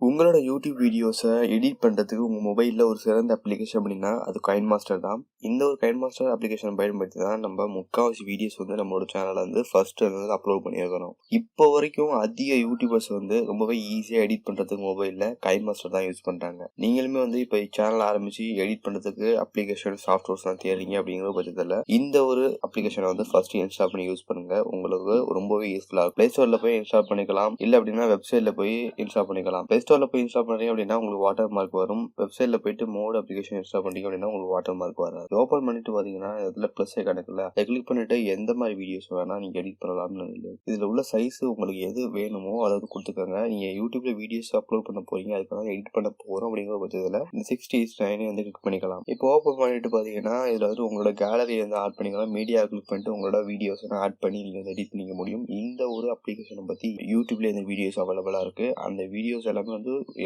உங்களோட யூடியூப் வீடியோஸை எடிட் பண்ணுறதுக்கு உங்கள் மொபைலில் ஒரு சிறந்த அப்ளிகேஷன் அப்படின்னா அது கைன் மாஸ்டர் தான். இந்த ஒரு கைன் மாஸ்டர் அப்ளிகேஷன் பயன்படுத்தி தான் நம்ம முக்கால்வாசி வீடியோஸ் நம்மளோட சேனலில் ஃபர்ஸ்ட் அப்லோட் பண்ணியிருக்கிறோம். இப்போ வரைக்கும் அதிக யூடியூபர்ஸ் ரொம்பவே ஈஸியாக எடிட் பண்ணுறதுக்கு மொபைலில் கைன் மாஸ்டர் தான் யூஸ் பண்ணுறாங்க. நீங்களுமே இப்போ சேனல் ஆரம்பித்து எடிட் பண்ணுறதுக்கு அப்ளிகேஷன் சாஃப்ட்வேர்ஸ்லாம் தேடுறீங்க அப்படிங்கிற பட்சத்தில் இந்த ஒரு அப்ளிகேஷனை ஃபர்ஸ்ட் இன்ஸ்டால் பண்ணி யூஸ் பண்ணுங்கள். உங்களுக்கு ரொம்பவே யூஸ்ஃபுல்லாக இருக்கும். ப்ளே ஸ்டோரில் போய் இன்ஸ்டால் பண்ணிக்கலாம், இல்லை அப்படின்னா வெப்சைட்டில் போய் இன்ஸ்டால் பண்ணிக்கலாம். ப்ளே ஸ்டோரில் போய் இன்ஸ்டால் பண்ணுறீங்க அப்படின்னா உங்களுக்கு வாட்டர் மார்க் வரும். வெப்சைட்டில் போயிட்டு மோட் அப்ளிகேஷன் இன்ஸ்டால் பண்ணிங்க அப்படின்னா உங்களுக்கு வாட்டர் மார்க் வராது. ஓப்பன் பண்ணிட்டு பார்த்தீங்கன்னா இதில் ப்ளஸ் கணக்கில் அதை கிளிக் பண்ணிட்டு எந்த மாதிரி வீடியோஸ் வேணால் நீங்கள் எடிட் பண்ணலாம்னு இல்லை. இதில் உள்ள சைஸ் உங்களுக்கு எது வேணுமோ அதாவது கொடுத்துக்கோங்க. நீங்கள் யூடியூப்ல வீடியோஸ் அப்லோட் பண்ண போறீங்க, அதுக்காக எடிட் பண்ண போகிறோம் அப்படிங்கிற பட்சத்தில் இந்த 60:9 கிளிக் பண்ணிக்கலாம். இப்போ ஓப்பன் பண்ணிட்டு பார்த்தீங்கன்னா இதில் உங்களோட கேலரி ஆட் பண்ணிக்கலாம். மீடியா கிளிக் பண்ணிட்டு உங்களோட வீடியோஸ் ஆட் பண்ணி நீங்கள் எடிட் பண்ணிக்க முடியும். இந்த ஒரு அப்ளிகேஷனை பற்றி யூடியூப்ல இந்த வீடியோஸ் அவைலபிளாக இருக்குது. அந்த வீடியோஸ் எல்லாமே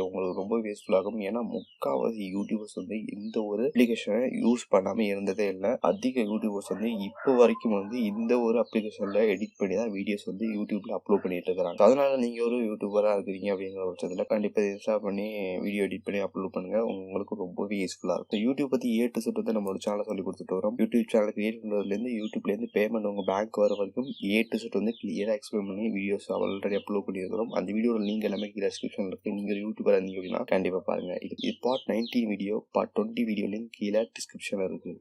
உங்களுக்கு ரொம்ப யூஸ்ஃபுல் ஆகும். ஏன்னா முக்கால்வாசி யூடியூபர்ஸ் இந்த ஒரு அப்ளிகேஷனை யூஸ் பண்ணாம இருந்ததே இல்லை. அதிக யூடியூபர்ஸ் இப்போ வரைக்கும் இந்த ஒரு அப்ளிகேஷன்ல எடிட் பண்ணி தான் வீடியோஸ் யூடியூப்ல அப்லோட் பண்ணிட்டு இருக்காங்க. அதனால நீங்க ஒரு யூடியூபரா இருக்கிறீங்க அப்படிங்கிற பட்சத்துல கண்டிப்பா இன்ஸ்டால் பண்ணி வீடியோ எடிட் பண்ணி அப்லோட் பண்ணுங்க. உங்களுக்கு ரொம்பவே யூஸ்ஃபுல்லா இருக்கும். யூடியூப் பத்தி A to Z நம்மளோட சேனல் சொல்லி கொடுத்துட்டு வரோம். யூடியூப் சேனல் கிரியேட் பண்றதுல இருந்து யூடியூப்ல இருந்து பேமெண்ட் உங்க பேங்க் வர வரைக்கும் A to Z கிளியரா எக்ஸ்பிளைன் பண்ணி வீடியோஸ் ஆல்ரெடி அப்லோட் பண்ணியிருக்கிறோம். அந்த வீடியோட லிங்க் எல்லாமே டிஸ்கிரிப்ஷன்ல இருக்கு. நீங்க யூடியூபர் இருந்தீங்க அப்படின்னா கண்டிப்பா பாருங்க. இது part 19 video, part 20 video link கீழே டிஸ்கிரிப்ஷன்ல இருக்கு.